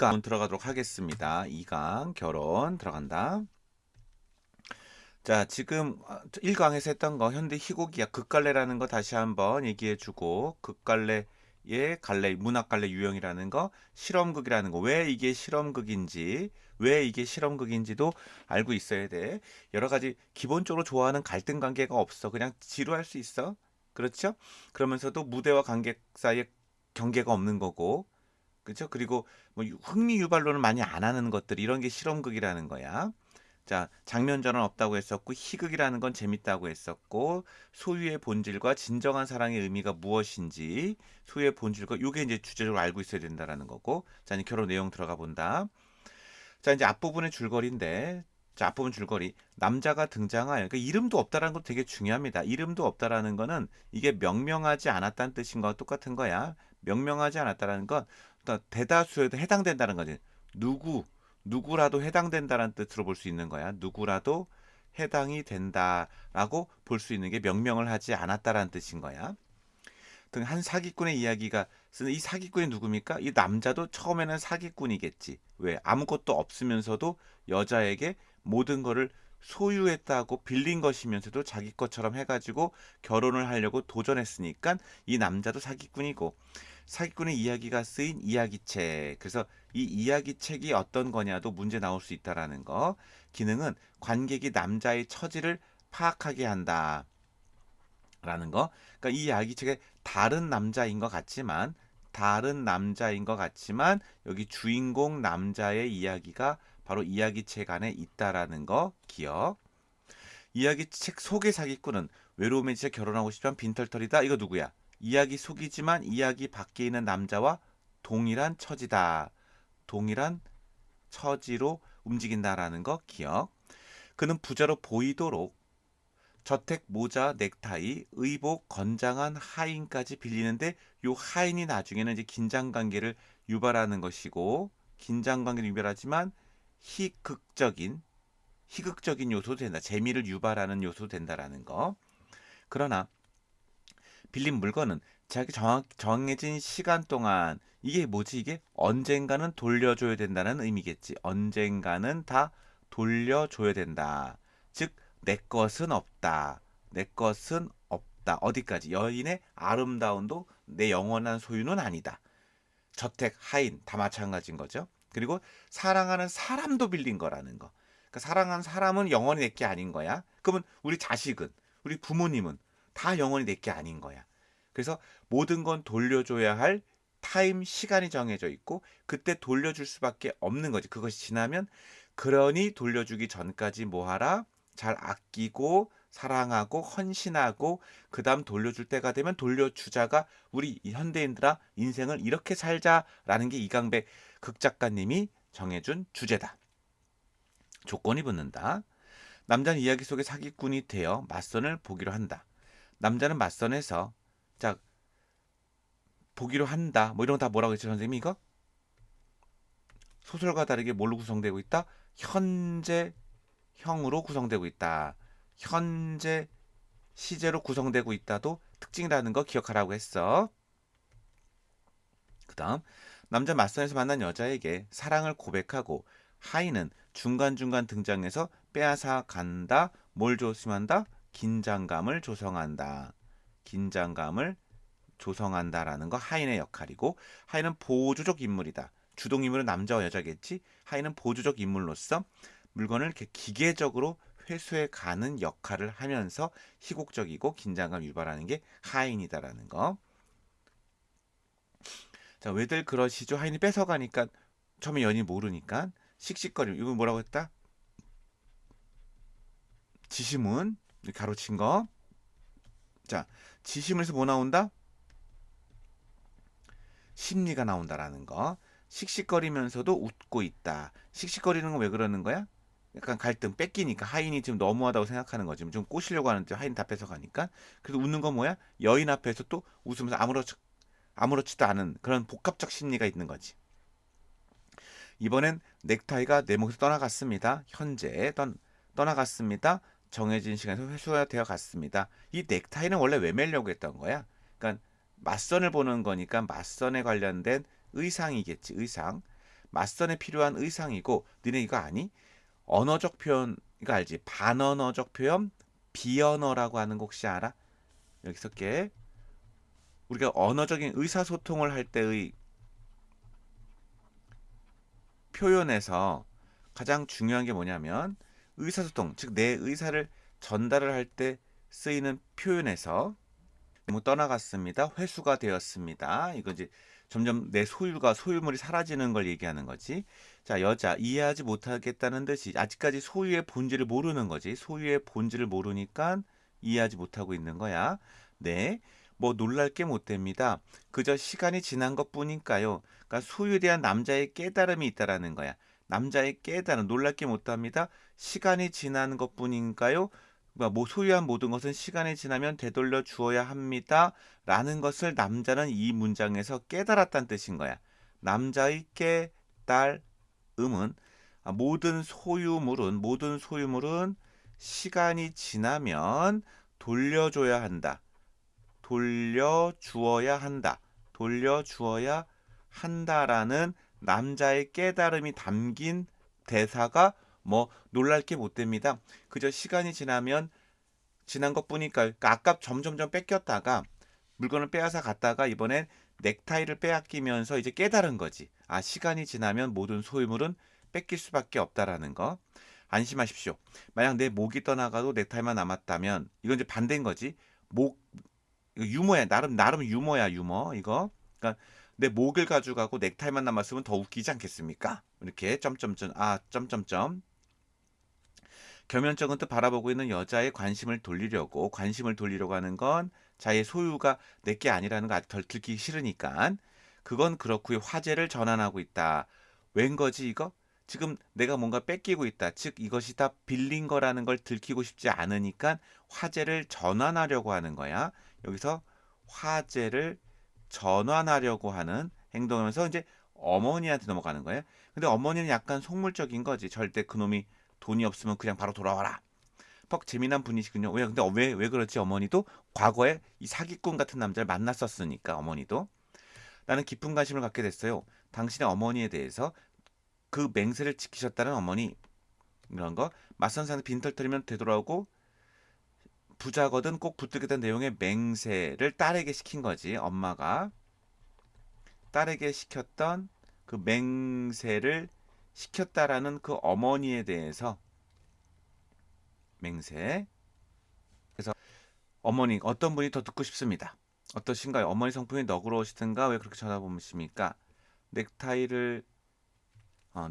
2강 들어가도록 하겠습니다. 2강 결혼 들어간다. 자, 지금 1강에서 했던 거 현대 희곡이야. 극갈래라는 거 다시 한번 얘기해주고, 극갈래의 갈래, 문학갈래 유형이라는 거, 실험극이라는 거, 왜 이게 실험극인지, 왜 이게 실험극인지도 알고 있어야 돼. 여러 가지 기본적으로 좋아하는 갈등 관계가 없어. 그냥 지루할 수 있어. 그렇죠? 그러면서도 무대와 관객 사이에 경계가 없는 거고, 그렇죠? 그리고 뭐 흥미 유발로는 많이 안 하는 것들, 이런 게 실험극이라는 거야. 자, 장면 전환 없다고 했었고, 희극이라는 건 재밌다고 했었고, 소유의 본질과 진정한 사랑의 의미가 무엇인지, 소유의 본질과 요게 이제 주제적으로 알고 있어야 된다라는 거고. 자, 이제 결혼 내용 들어가 본다. 자, 이제 앞부분의 줄거리인데, 자, 앞부분 줄거리. 남자가 등장하여, 그러니까 이름도 없다라는 거 되게 중요합니다. 이름도 없다라는 거는 이게 명명하지 않았다는 뜻인 거와 똑같은 거야. 명명하지 않았다라는 건 어떤 대다수에도 해당된다는 거지. 누구, 누구라도 해당된다는 뜻으로 볼 수 있는 거야. 누구라도 해당이 된다라고 볼 수 있는 게 명명을 하지 않았다라는 뜻인 거야. 등 한 사기꾼의 이야기가 쓰는 이 사기꾼이 누굽니까? 이 남자도 처음에는 사기꾼이겠지. 왜? 아무것도 없으면서도 여자에게 모든 거를 소유했다고 빌린 것이면서도 자기 것처럼 해가지고 결혼을 하려고 도전했으니까 이 남자도 사기꾼이고, 사기꾼의 이야기가 쓰인 이야기책. 그래서 이 이야기책이 어떤 거냐도 문제 나올 수 있다라는 거. 기능은 관객이 남자의 처지를 파악하게 한다. 라는 거. 그러니까 이 이야기책에 다른 남자인 것 같지만 여기 주인공 남자의 이야기가 바로 이야기책 안에 있다라는 거 기억. 이야기책 속의 사기꾼은 외로움에 지쳐 결혼하고 싶지만 빈털털이다. 이거 누구야? 이야기 속이지만 이야기 밖에 있는 남자와 동일한 처지다. 동일한 처지로 움직인다라는 거 기억. 그는 부자로 보이도록 저택, 모자, 넥타이, 의복, 건장한 하인까지 빌리는데 요 하인이 나중에는 이제 긴장 관계를 유발하는 것이고, 긴장 관계를 유발하지만 희극적인 요소도 된다. 재미를 유발하는 요소도 된다라는 거. 그러나 빌린 물건은 자기 정해진 시간 동안, 이게 뭐지? 이게 언젠가는 돌려줘야 된다는 의미겠지. 언젠가는 다 돌려줘야 된다. 즉, 내 것은 없다. 내 것은 없다. 어디까지? 여인의 아름다움도 내 영원한 소유는 아니다. 저택, 하인 다 마찬가지인 거죠. 그리고 사랑하는 사람도 빌린 거라는 거. 그러니까 사랑하는 사람은 영원히 내 게 아닌 거야. 그러면 우리 자식은, 우리 부모님은 다 영원히 내 게 아닌 거야. 그래서 모든 건 돌려줘야 할 타임, 시간이 정해져 있고 그때 돌려줄 수밖에 없는 거지. 그것이 지나면, 그러니 돌려주기 전까지 뭐 하라? 잘 아끼고 사랑하고 헌신하고, 그 다음 돌려줄 때가 되면 돌려주자가, 우리 현대인들아 인생을 이렇게 살자라는 게 이강백 극작가님이 정해준 주제다. 조건이 붙는다. 남자는 이야기 속의 사기꾼이 되어 맞선을 보기로 한다. 남자는 맞선에서, 자, 보기로 한다. 뭐 이런 거 다 뭐라고 했죠, 선생님이 이거? 소설과 다르게 뭘로 구성되고 있다? 현재형으로 구성되고 있다. 현재 시제로 구성되고 있다도 특징이라는 거 기억하라고 했어. 그 다음, 남자 맞선에서 만난 여자에게 사랑을 고백하고 하인은 중간중간 등장해서 빼앗아 간다. 뭘 조심한다? 긴장감을 조성한다. 긴장감을 조성한다라는 거 하인의 역할이고, 하인은 보조적 인물이다. 주동 인물은 남자와 여자겠지. 하인은 보조적 인물로서 물건을 이렇게 기계적으로 회수해 가는 역할을 하면서 희곡적이고 긴장감 유발하는 게 하인이다라는 거. 자, 왜들 그러시죠? 하인이 뺏어가니까 처음에 연인 모르니까 씩씩거림. 이거 뭐라고 했다? 지시문 가로친 거. 자, 지시문에서 뭐 나온다? 심리가 나온다라는 거. 씩씩거리면서도 웃고 있다. 씩씩거리는 건 왜 그러는 거야? 약간 갈등, 뺏기니까. 하인이 지금 너무하다고 생각하는 거지. 좀 꼬시려고 하는데 하인 다 뺏어가니까. 그래서 웃는 건 뭐야? 여인 앞에서 또 웃으면서 아무렇지도 않은 그런 복합적 심리가 있는 거지. 이번엔 넥타이가 내 몫에서 떠나갔습니다. 현재 떠나갔습니다. 정해진 시간에서 회수되어 갔습니다. 이 넥타이는 원래 왜 매려고 했던 거야? 그러니까 맞선을 보는 거니까 맞선에 관련된 의상이겠지. 의상. 맞선에 필요한 의상이고 너네 이거 아니? 언어적 표현 이거 알지? 반언어적 표현 비언어라고 하는 거 혹시 알아? 여기 쓸게. 우리가 언어적인 의사소통을 할 때의 표현에서 가장 중요한 게 뭐냐면 의사소통, 즉 내 의사를 전달을 할 때 쓰이는 표현에서 너무 떠나갔습니다. 회수가 되었습니다. 이거 이제 점점 내 소유가 소유물이 사라지는 걸 얘기하는 거지. 자, 여자 이해하지 못하겠다는 듯이 아직까지 소유의 본질을 모르는 거지. 소유의 본질을 모르니까 이해하지 못하고 있는 거야. 네. 뭐 놀랄 게 못 됩니다. 그저 시간이 지난 것뿐인가요? 그러니까 소유에 대한 남자의 깨달음이 있다라는 거야. 남자의 깨달음 놀랄 게 못합니다. 시간이 지난 것뿐인가요? 뭐 소유한 모든 것은 시간이 지나면 되돌려 주어야 합니다. 라는 것을 남자는 이 문장에서 깨달았다는 뜻인 거야. 남자의 깨달음은 모든 소유물은 시간이 지나면 돌려줘야 한다. 돌려주어야 한다. 돌려주어야 한다라는 남자의 깨달음이 담긴 대사가 뭐 놀랄 게 못 됩니다. 그저 시간이 지나면 지난 것뿐이니까 그러니까 아까 점점점 뺏겼다가 물건을 빼앗아 갔다가 이번엔 넥타이를 빼앗기면서 이제 깨달은 거지. 아, 시간이 지나면 모든 소유물은 뺏길 수밖에 없다라는 거. 안심하십시오. 만약 내 목이 떠나가도 넥타이만 남았다면 이건 이제 반대인 거지. 목 이거 유머야. 나름 유머야, 유머. 이거. 그러니까 내 목을 가져가고 넥타이만 남았으면 더 웃기지 않겠습니까? 이렇게 점점점 점점점 겸연쩍은 뜻 바라보고 있는 여자의 관심을 돌리려고 하는 건 자의 소유가 내게 아니라는 거 아직 덜 들키기 싫으니까 그건 그렇고요. 화제를 전환하고 있다. 웬 거지 이거? 지금 내가 뭔가 뺏기고 있다. 즉 이것이 다 빌린 거라는 걸 들키고 싶지 않으니까 화제를 전환하려고 하는 거야. 여기서 화제를 전환하려고 하는 행동하면서 이제 어머니한테 넘어가는 거예요. 근데 어머니는 약간 속물적인 거지. 절대 그놈이 돈이 없으면 그냥 바로 돌아와라. 퍽 재미난 분이시군요. 왜 근데 왜 그렇지 어머니도 과거에 이 사기꾼 같은 남자를 만났었으니까 어머니도 나는 깊은 관심을 갖게 됐어요. 당신의 어머니에 대해서 그 맹세를 지키셨다는 어머니 이런 거 맞선 상대 빈털 털리면 되돌아오고 부자거든 꼭 붙들겠다는 내용의 맹세를 딸에게 시킨 거지. 엄마가 딸에게 시켰던 그 맹세를 시켰다라는 그 어머니에 대해서 맹세. 그래서 어머니 어떤 분이 더 듣고 싶습니다. 어떠신가요? 어머니 성품이 너그러우시든가 왜 그렇게 쳐다보십니까? 넥타이를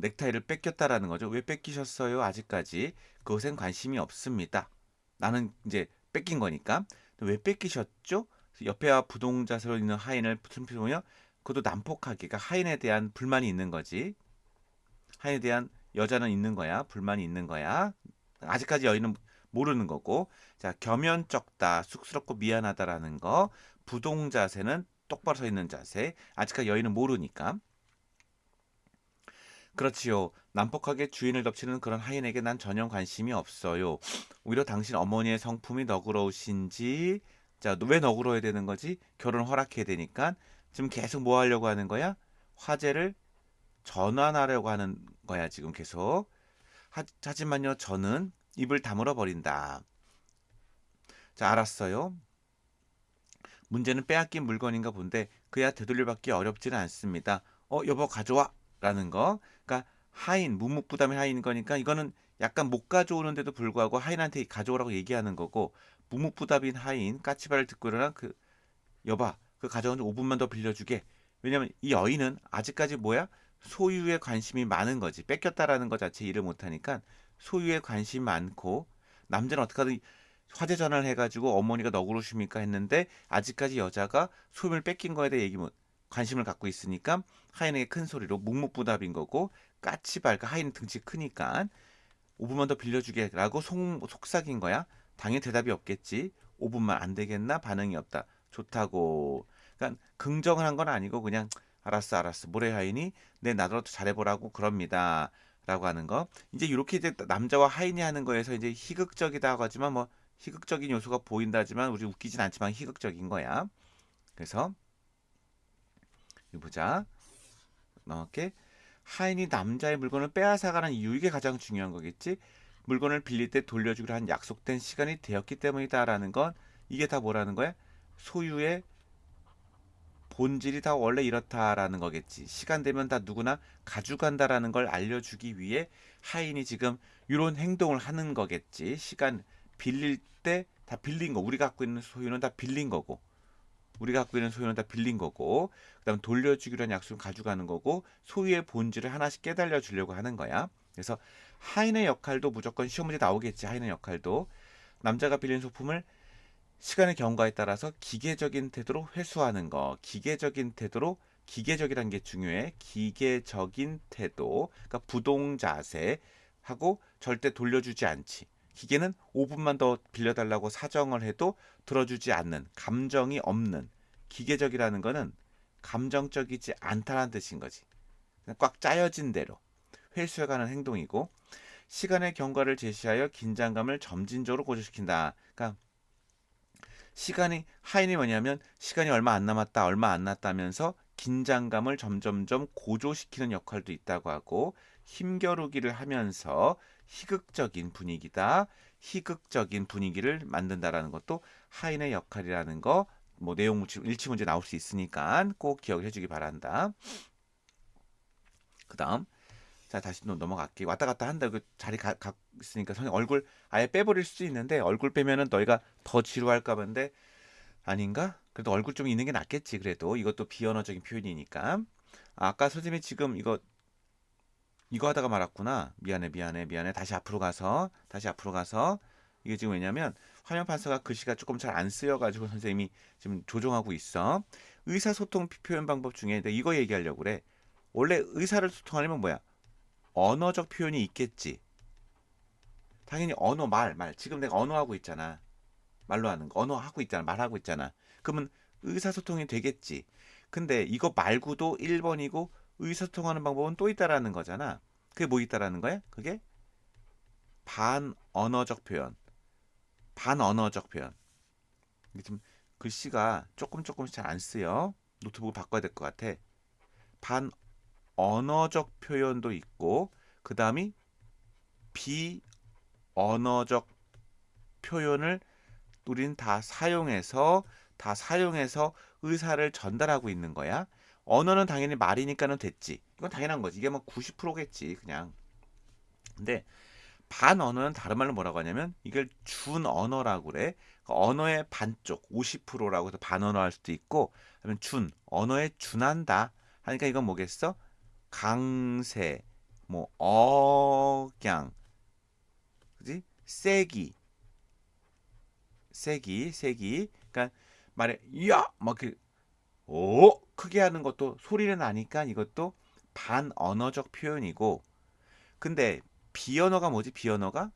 넥타이를 뺏겼다라는 거죠. 왜 뺏기셨어요? 아직까지 그것엔 관심이 없습니다. 나는 이제 뺏긴 거니까. 왜 뺏기셨죠? 옆에와 부동자세로 있는 하인을 보며 그것도 난폭하게 그러니까 하인에 대한 불만이 있는 거지. 하인에 대한 여자는 있는 거야. 불만이 있는 거야. 아직까지 여인은 모르는 거고. 자, 겸연쩍다, 쑥스럽고 미안하다라는 거. 부동자세는 똑바로 서 있는 자세. 아직까지 여인은 모르니까. 그렇지요. 난폭하게 주인을 덮치는 그런 하인에게 난 전혀 관심이 없어요. 오히려 당신 어머니의 성품이 너그러우신지, 자, 왜 너그러워야 되는 거지? 결혼 허락해야 되니까. 지금 계속 뭐 하려고 하는 거야? 화제를 전환하려고 하는 거야, 지금 계속. 하지만요, 저는 입을 다물어 버린다. 자, 알았어요. 문제는 빼앗긴 물건인가 본데 그야 되돌려받기 어렵지는 않습니다. 여보 가져와 라는 거. 그러니까 하인 묵묵부담의 하인인 거니까 이거는 약간 못 가져오는데도 불구하고 하인한테 가져오라고 얘기하는 거고 묵묵부답인 하인 까치발을 듣고 일어나 그 여봐 그 가져온 5분만 더 빌려주게. 왜냐면 이 여인은 아직까지 뭐야? 소유에 관심이 많은 거지. 뺏겼다라는 거 자체 이해를 못하니까 소유에 관심이 많고 남자는 어떻게 하든 화제 전환을 해가지고 어머니가 너그러우십니까 했는데 아직까지 여자가 소유를 뺏긴 거에 대해 관심을 갖고 있으니까 하인에게 큰 소리로 묵묵부답인 거고 까치발 그 하인 등치 크니까 5분만 더 빌려주게라고 속삭인 거야. 당연히 대답이 없겠지. 5분만 안 되겠나? 반응이 없다. 좋다고. 그러니까 긍정을 한 건 아니고 그냥 알았어 알았어 모래 하인이 내 나더라도 잘해보라고 그럽니다. 라고 하는 거. 이제 이렇게 이제 남자와 하인이 하는 거에서 이제 희극적이다고 하지만 뭐 희극적인 요소가 보인다 하지만 우리 웃기진 않지만 희극적인 거야. 그래서 보자. 이렇게 하인이 남자의 물건을 빼앗아가는 이유, 이게 가장 중요한 거겠지. 물건을 빌릴 때 돌려주기로 한 약속된 시간이 되었기 때문이다라는 건 이게 다 뭐라는 거야? 소유의 본질이 다 원래 이렇다라는 거겠지. 시간 되면 다 누구나 가져간다라는 걸 알려주기 위해 하인이 지금 이런 행동을 하는 거겠지. 시간 빌릴 때 다 빌린 거. 우리가 갖고 있는 소유는 다 빌린 거고. 우리가 갖고 있는 소유는 다 빌린 거고. 그다음 돌려주기로 한 약속을 가져가는 거고. 소유의 본질을 하나씩 깨달려 주려고 하는 거야. 그래서 하인의 역할도 무조건 시험 문제 나오겠지. 하인의 역할도 남자가 빌린 소품을 시간의 경과에 따라서 기계적인 태도로 회수하는 거. 기계적인 태도로, 기계적이라는 게 중요해. 기계적인 태도. 그러니까 부동 자세하고 절대 돌려주지 않지. 기계는 5분만 더 빌려달라고 사정을 해도 들어주지 않는, 감정이 없는. 기계적이라는 거는 감정적이지 않다는 뜻인 거지. 그냥 꽉 짜여진 대로 회수해가는 행동이고, 시간의 경과를 제시하여 긴장감을 점진적으로 고조시킨다. 그러니까 시간이, 하인이 뭐냐면 시간이 얼마 안 남았다, 얼마 안 났다면서 긴장감을 점점점 고조시키는 역할도 있다고 하고, 힘겨루기를 하면서 희극적인 분위기다, 희극적인 분위기를 만든다라는 것도 하인의 역할이라는 거, 뭐 내용 일치 문제 나올 수 있으니까 꼭 기억해 주기 바란다. 그다음, 자 다시 또 넘어갈게. 왔다 갔다 한다. 그 자리 가 있으니까 선생님 얼굴 아예 빼버릴 수도 있는데, 얼굴 빼면은 너희가 더 지루할까 본데 아닌가? 그래도 얼굴 좀 있는 게 낫겠지. 그래도 이것도 비언어적인 표현이니까. 아까 선생님이 지금 이거 하다가 말았구나. 미안해, 미안해, 미안해. 다시 앞으로 가서 이게 지금 왜냐면 화면 판서가 글씨가 조금 잘 안 쓰여가지고 선생님이 지금 조정하고 있어. 의사소통 표현 방법 중에 내가 이거 얘기하려고 그래. 원래 의사를 소통하려면 뭐야? 언어적 표현이 있겠지. 당연히 언어, 말. 지금 내가 언어하고 있잖아. 말로 하는 거. 언어하고 있잖아. 말하고 있잖아. 그러면 의사소통이 되겠지. 근데 이거 말고도 1번이고 의사소통하는 방법은 또 있다라는 거잖아. 그게 뭐 있다라는 거야? 그게 반언어적 표현. 반언어적 표현. 이게 좀 글씨가 조금씩 잘 안 쓰여. 노트북을 바꿔야 될 것 같아. 반언어적 표현도 있고, 그 다음이 비언어적 표현을 우린 다 사용해서 의사를 전달하고 있는 거야. 언어는 당연히 말이니까는 됐지. 이건 당연한 거지. 이게 뭐 90%겠지, 그냥. 근데 반언어는 다른 말로 뭐라고 하냐면 이걸 준언어라고 그래. 그러니까 언어의 반쪽 50%라고 해서 반언어 할 수도 있고, 아니면 언어에 준한다 하니까 이건 뭐겠어? 강세, 뭐 억양, 그지? 세기. 그러니까 말에 야, 막 그, 오, 크게 하는 것도 소리는 나니까 이것도 반언어적 표현이고. 근데 비언어가 뭐지? 비언어가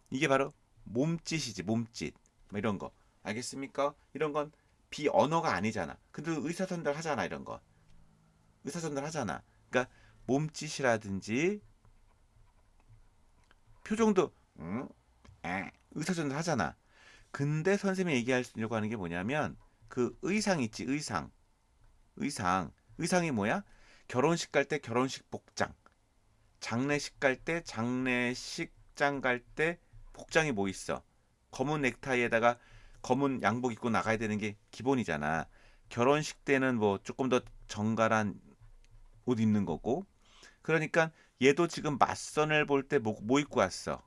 이게 바로 몸짓이지. 몸짓, 뭐 이런 거. 알겠습니까? 이런 건 비언어가 아니잖아. 근데 의사전달 하잖아. 이런 거 의사전달 하잖아. 그러니까 몸짓이라든지 표정도 의사전달 하잖아. 근데 선생님이 얘기하려고 하는 게 뭐냐면 그 의상 있지. 의상이 뭐야? 결혼식 갈 때 결혼식 복장, 장례식 갈 때 장례식장 갈 때 복장이 뭐 있어? 검은 넥타이에다가 검은 양복 입고 나가야 되는 게 기본이잖아. 결혼식 때는 뭐 조금 더 정갈한 옷 입는 거고. 그러니까 얘도 지금 맞선을 볼 때 뭐 입고 왔어?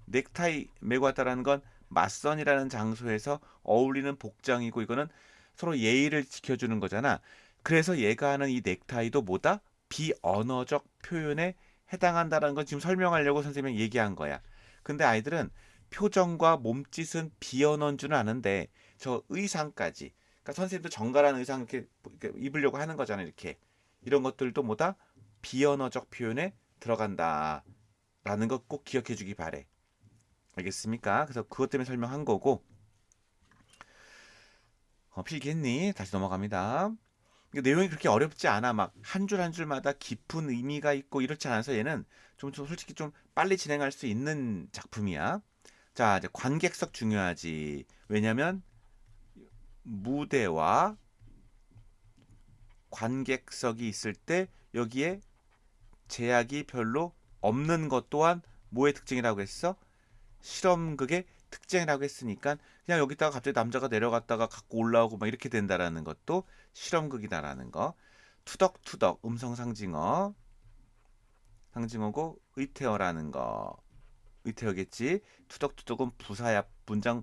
넥타이 메고 왔다라는 건 맞선이라는 장소에서 어울리는 복장이고, 이거는 서로 예의를 지켜주는 거잖아. 그래서 얘가 하는 이 넥타이도 뭐다? 비언어적 표현에 해당한다는 건 지금 설명하려고 선생님이 얘기한 거야. 근데 아이들은 표정과 몸짓은 비언어인 줄은 아는데 저 의상까지, 그러니까 선생님도 정갈한 의상 이렇게 입으려고 하는 거잖아. 이렇게 이런 것들도 뭐다? 비언어적 표현에 들어간다라는 거 꼭 기억해 주기 바래. 알겠습니까? 그래서 그것 때문에 설명한 거고. 필기했니? 다시 넘어갑니다. 내용이 그렇게 어렵지 않아. 막 한 줄 한 줄마다 깊은 의미가 있고 이렇지 않아서 얘는 좀 솔직히 좀 빨리 진행할 수 있는 작품이야. 자, 이제 관객석 중요하지. 왜냐면 무대와 관객석이 있을 때 여기에 제약이 별로 없는 것 또한 뭐의 특징이라고 했어? 실험극의 특징이라고 했으니까 그냥 여기다가 갑자기 남자가 내려갔다가 갖고 올라오고 막 이렇게 된다라는 것도 실험극이다라는 거. 투덕투덕 음성 상징어, 상징어고 의태어라는 거. 의태어겠지. 투덕투덕은 부사야. 문장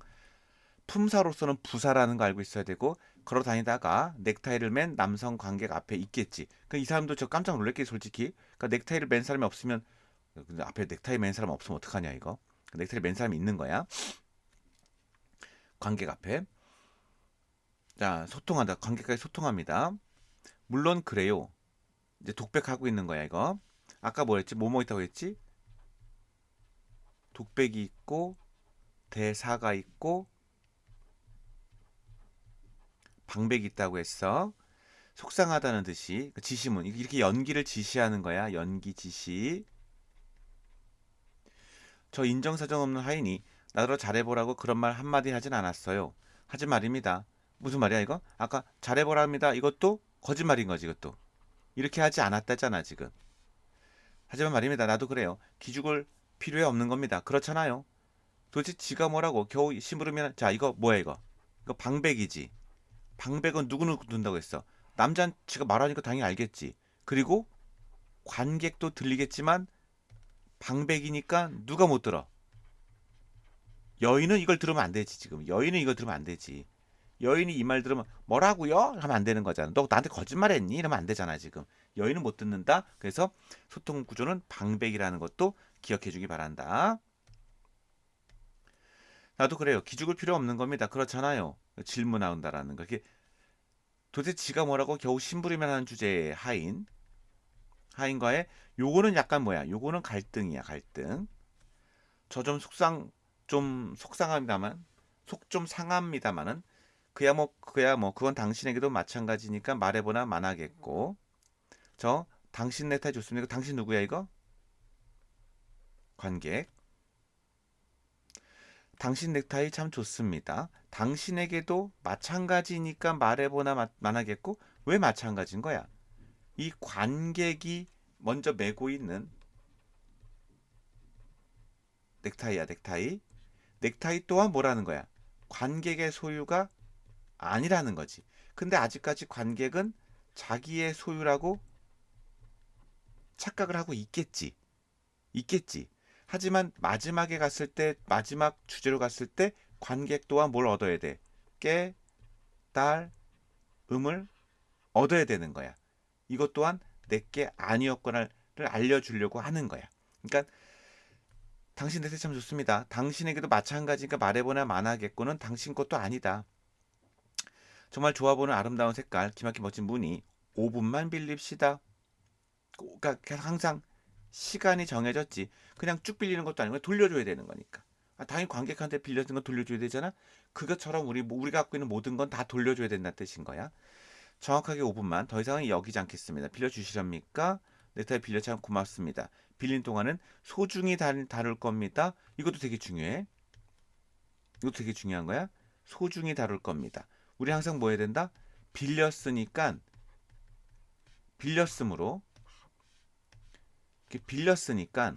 품사로서는 부사라는 거 알고 있어야 되고, 걸어 다니다가 넥타이를 맨 남성 관객 앞에 있겠지. 이 사람도 저 깜짝 놀랐겠지 솔직히. 그러니까 넥타이를 맨 사람이 없으면, 근데 앞에 넥타이 맨 사람 없으면 어떡하냐 이거. 넥타이를 맨 사람이 있는 거야. 관객 앞에. 자, 소통한다. 관객과의 소통합니다. 물론 그래요. 이제 독백하고 있는 거야 이거. 아까 뭐였지? 뭐뭐 있다고 했지? 독백이 있고 대사가 있고 방백이 있다고 했어. 속상하다는 듯이 지시문 이렇게 연기를 지시하는 거야. 연기 지시. 저 인정사정 없는 하인이 나더러 잘해보라고 그런 말 한마디 하진 않았어요. 하지 말입니다. 무슨 말이야 이거? 아까 잘해보랍니다. 이것도 거짓말인 거지 이것도. 이렇게 하지 않았다잖아 지금. 하지만 말입니다. 나도 그래요. 기죽을 필요에 없는 겁니다. 그렇잖아요. 도대체 지가 뭐라고 겨우 심부름이나 자 이거 뭐야 이거. 이거 방백이지. 방백은 누구는 둔다고 했어. 남자는 지가 말하니까 당연히 알겠지. 그리고 관객도 들리겠지만 방백이니까 누가 못 들어. 여인은 이걸 들으면 안 되지 지금. 여인은 이걸 들으면 안 되지. 여인이 이 말 들으면 뭐라고요? 하면 안 되는 거잖아. 너 나한테 거짓말했니? 이러면 안 되잖아 지금. 여인은 못 듣는다. 그래서 소통 구조는 방백이라는 것도 기억해 주기 바란다. 나도 그래요. 기죽을 필요 없는 겁니다. 그렇잖아요. 질문 나온다라는 거. 이게 도대체 지가 뭐라고 겨우 심부름을 하는 주제의 하인. 하인과의 요거는 약간 뭐야? 요거는 갈등이야, 갈등. 저 좀 속상합니다만, 속 좀 상합니다만은 그야 뭐 그건 당신에게도 마찬가지니까 말해보나 만하겠고. 저 당신 넥타이 좋습니까? 당신 누구야 이거? 관객. 당신 넥타이 참 좋습니다. 당신에게도 마찬가지니까 말해보나 만하겠고 왜 마찬가지인 거야? 이 관객이 먼저 메고 있는 넥타이야 넥타이. 넥타이 또한 뭐라는 거야? 관객의 소유가 아니라는 거지. 근데 아직까지 관객은 자기의 소유라고 착각을 하고 있겠지. 있겠지. 하지만 마지막에 갔을 때, 마지막 주제로 갔을 때 관객 또한 뭘 얻어야 돼? 깨달음을 얻어야 되는 거야. 이것 또한 내게 아니었거나를 알려주려고 하는 거야. 그러니까 당신 넥타이 참 좋습니다. 당신에게도 마찬가지니까 말해보나 만하겠고는 당신 것도 아니다. 정말 좋아 보는 아름다운 색깔, 기막힌 멋진 무늬. 5분만 빌립시다. 그러니까 항상 시간이 정해졌지. 그냥 쭉 빌리는 것도 아니고 돌려줘야 되는 거니까. 당연히 관객한테 빌려준 건 돌려줘야 되잖아. 그것처럼 우리가 갖고 있는 모든 건 다 돌려줘야 된다는 뜻인 거야. 정확하게 5분만 더 이상은 여기지 않겠습니다. 빌려주시렵니까? 넥타이 빌려 참 고맙습니다. 빌린 동안은 소중히 다룰 겁니다. 이것도 되게 중요해. 이것도 되게 중요한 거야. 소중히 다룰 겁니다. 우리 항상 뭐 해야 된다? 빌렸으니까 빌렸으므로 빌렸으니까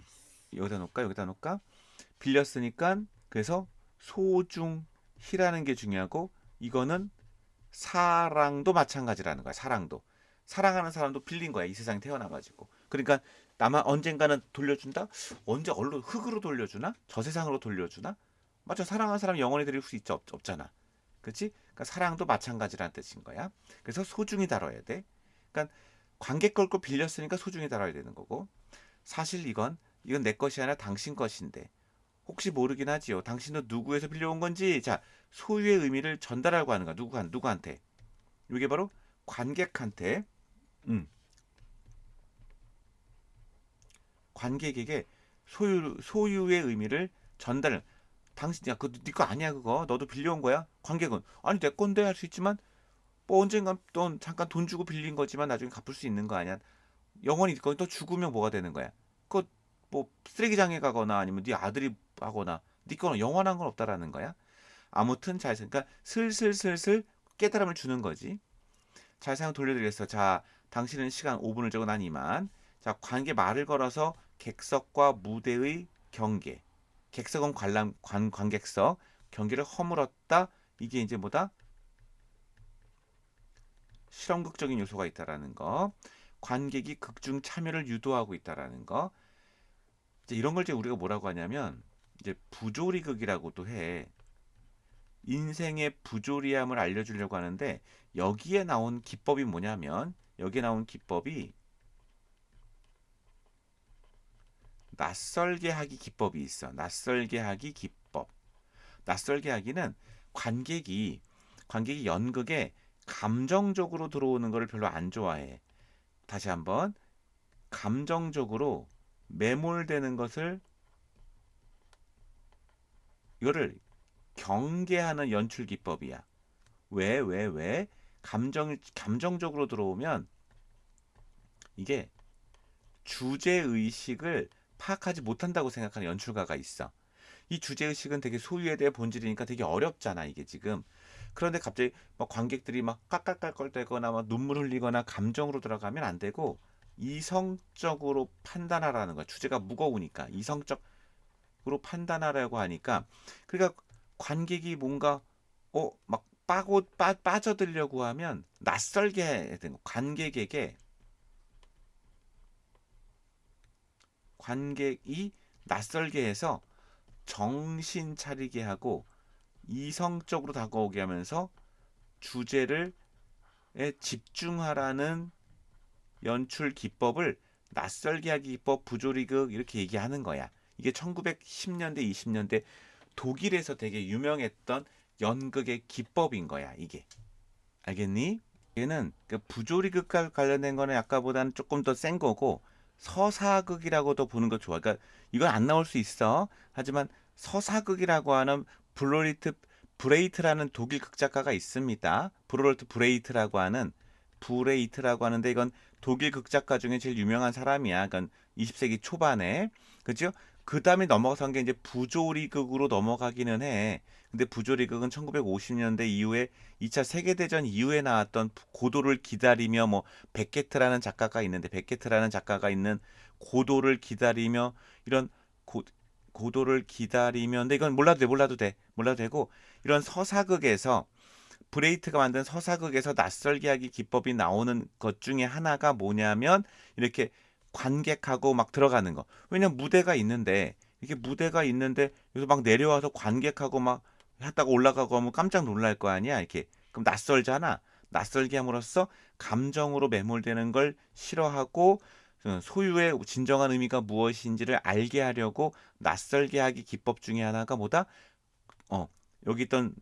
여기다 놓을까? 여기다 놓을까? 빌렸으니까 그래서 소중히라는 게 중요하고 이거는 사랑도 마찬가지라는 거야. 사랑도. 사랑하는 사람도 빌린 거야. 이 세상에 태어나가지고. 그러니까 나만 언젠가는 돌려준다? 언제 얼로 흙으로 돌려주나? 저 세상으로 돌려주나? 맞아. 사랑하는 사람 영원히 드릴 수 있지 없잖아. 그렇지? 그러니까 사랑도 마찬가지라는 뜻인 거야. 그래서 소중히 다뤄야 돼. 그러니까 관객 걸고 빌렸으니까 소중히 다뤄야 되는 거고. 사실 이건 내 것이 아니라 당신 것인데 혹시 모르긴 하지요. 당신도 누구에서 빌려온 건지 자 소유의 의미를 전달하고 하는 거야. 누구한테? 이게 바로 관객한테 관객에게 소유의 의미를 전달. 당신 야 그거 네 거 아니야 그거 너도 빌려온 거야? 관객은 아니 내 건데 할 수 있지만 뭐 언젠간 또 잠깐 돈 주고 빌린 거지만 나중에 갚을 수 있는 거 아니야? 영원히 거기 또 죽으면 뭐가 되는 거야? 그거 뭐 쓰레기장에 가거나 아니면 네 아들이 하거나 네 거는 영원한 건 없다라는 거야. 아무튼 그러니까 슬슬 깨달음을 주는 거지. 잘 사용 돌려드리겠어. 자, 당신은 시간 5분을 재고 난 이만. 자, 관계 말을 걸어서 객석과 무대의 경계. 객석은 관객석, 경계를 허물었다. 이게 이제 뭐다? 실험극적인 요소가 있다라는 거. 관객이 극중 참여를 유도하고 있다라는 거. 이제 이런 걸 이제 우리가 뭐라고 하냐면 이제 부조리극이라고도 해. 인생의 부조리함을 알려주려고 하는데 여기에 나온 기법이 뭐냐면 여기에 나온 기법이 낯설게 하기 기법이 있어. 낯설게 하기 기법. 낯설게 하기는 관객이 연극에 감정적으로 들어오는 것을 별로 안 좋아해. 다시 한번 감정적으로 매몰되는 것을 이거를 경계하는 연출 기법이야. 왜? 감정적으로 들어오면 이게 주제 의식을 파악하지 못한다고 생각하는 연출가가 있어. 이 주제 의식은 되게 소유에 대해 본질이니까 되게 어렵잖아, 이게 지금. 그런데 갑자기 막 관객들이 막 깔깔깔깔대거나 막 눈물 흘리거나 감정으로 들어가면 안 되고 이성적으로 판단하라는 거야. 주제가 무거우니까 이성적으로 판단하라고 하니까 그러니까 관객이 뭔가 막 빠져들려고 하면 낯설게 해야 되는 거. 관객이 낯설게 해서 정신 차리게 하고 이성적으로 다가오게 하면서 주제를 집중하라는 연출 기법을 낯설게 하기 기법, 부조리극 이렇게 얘기하는 거야. 이게 1910년대, 20년대 독일에서 되게 유명했던 연극의 기법인 거야, 이게. 알겠니? 얘는 그 부조리극과 관련된 거는 아까보다는 조금 더 센 거고 서사극이라고도 보는 거 좋아. 그러니까 이건 안 나올 수 있어. 하지만 서사극이라고 하는 블로리트 브레이트라는 독일 극작가가 있습니다. 브로르트 브레이트라고 하는데 이건 독일 극작가 중에 제일 유명한 사람이야. 그건 20세기 초반에. 그죠? 그 다음에 넘어선 게 이제 부조리극으로 넘어가기는 해. 근데 부조리극은 1950년대 이후에 2차 세계대전 이후에 나왔던 고도를 기다리며 뭐 베케트라는 작가가 있는데 베케트라는 작가가 있는 고도를 기다리며 이런 고도를 기다리며 근데 이건 몰라도 되고 이런 서사극에서 브레이트가 만든 서사극에서 낯설게 하기 기법이 나오는 것 중에 하나가 뭐냐면 이렇게 관객하고 막 들어가는 거. 왜냐면 무대가 있는데 이게 무대가 있는데 여기서 막 내려와서 관객하고 막 했다가 올라가고 하면 깜짝 놀랄 거 아니야. 이렇게 그럼 낯설잖아. 낯설게 함으로써 감정으로 매몰되는 걸 싫어하고 소유의 진정한 의미가 무엇인지를 알게 하려고 낯설게 하기 기법 중에 하나가 뭐다? 어, 여기 있던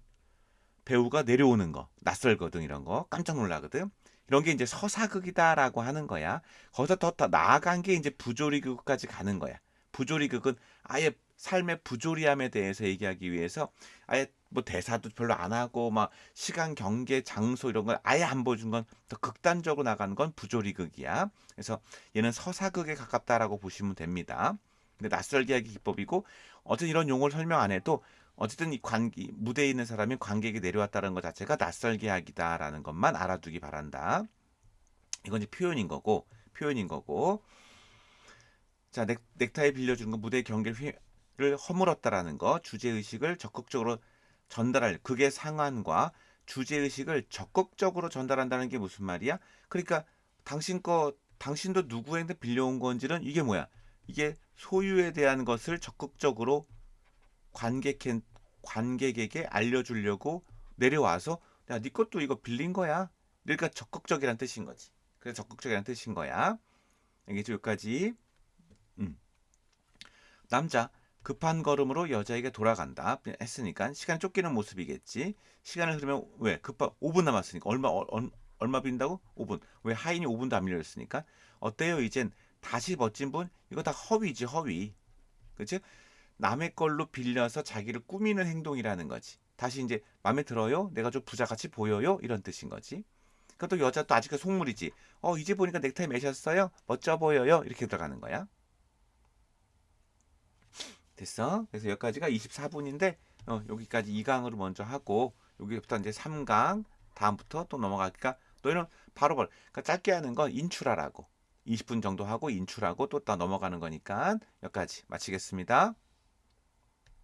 배우가 내려오는 거, 낯설거든 이런 거 깜짝 놀라거든. 이런 게 이제 서사극이다라고 하는 거야. 거기서 더 나아간 게 이제 부조리극까지 가는 거야. 부조리극은 아예 삶의 부조리함에 대해서 얘기하기 위해서 아예 뭐 대사도 별로 안 하고 막 시간 경계 장소 이런 걸 아예 안 보여준 건 더 극단적으로 나가는 건 부조리극이야. 그래서 얘는 서사극에 가깝다라고 보시면 됩니다. 근데 낯설게 하기 기법이고 어쨌든 이런 용어를 설명 안 해도 어쨌든 무대에 있는 사람이 관객이 내려왔다는 것 자체가 낯설게 하기다라는 것만 알아두기 바란다. 이건 이제 표현인 거고. 자, 넥타이 빌려주는 거 무대 경계를 허물었다라는 거, 주제 의식을 적극적으로 전달할 극의 상황과 주제 의식을 적극적으로 전달한다는 게 무슨 말이야? 그러니까 당신도 누구한테 빌려온 건지는 이게 뭐야? 이게 소유에 대한 것을 적극적으로 관객 관객에게 알려주려고 내려와서 야, 네 것도 이거 빌린 거야. 그러니까 적극적이란 뜻인 거지. 그래서 적극적이란 뜻인 거야. 알겠죠? 여기까지. 음. 남자 급한 걸음으로 여자에게 돌아간다 했으니까 시간 쫓기는 모습이겠지. 시간을 흐르면 왜 5분 남았으니까 얼마 빈다고? 5분. 왜 하인이 5분도 안 밀렸으니까. 어때요? 이젠 다시 멋진 분? 이거 다 허위지 허위. 그치? 남의 걸로 빌려서 자기를 꾸미는 행동이라는 거지. 다시 이제 마음에 들어요? 내가 좀 부자같이 보여요? 이런 뜻인 거지. 그또 여자 또 아직도 속물이지. 이제 보니까 넥타이 매셨어요? 멋져 보여요? 이렇게 들어가는 거야. 됐어? 그래서 여기까지가 24분인데 여기까지 2강으로 먼저 하고 여기부터 이제 3강 다음부터 또 넘어가니까 너희는 바로바로 그러니까 짧게 하는 건 인출하라고. 20분 정도 하고 인출하고 또 넘어가는 거니까 여기까지 마치겠습니다.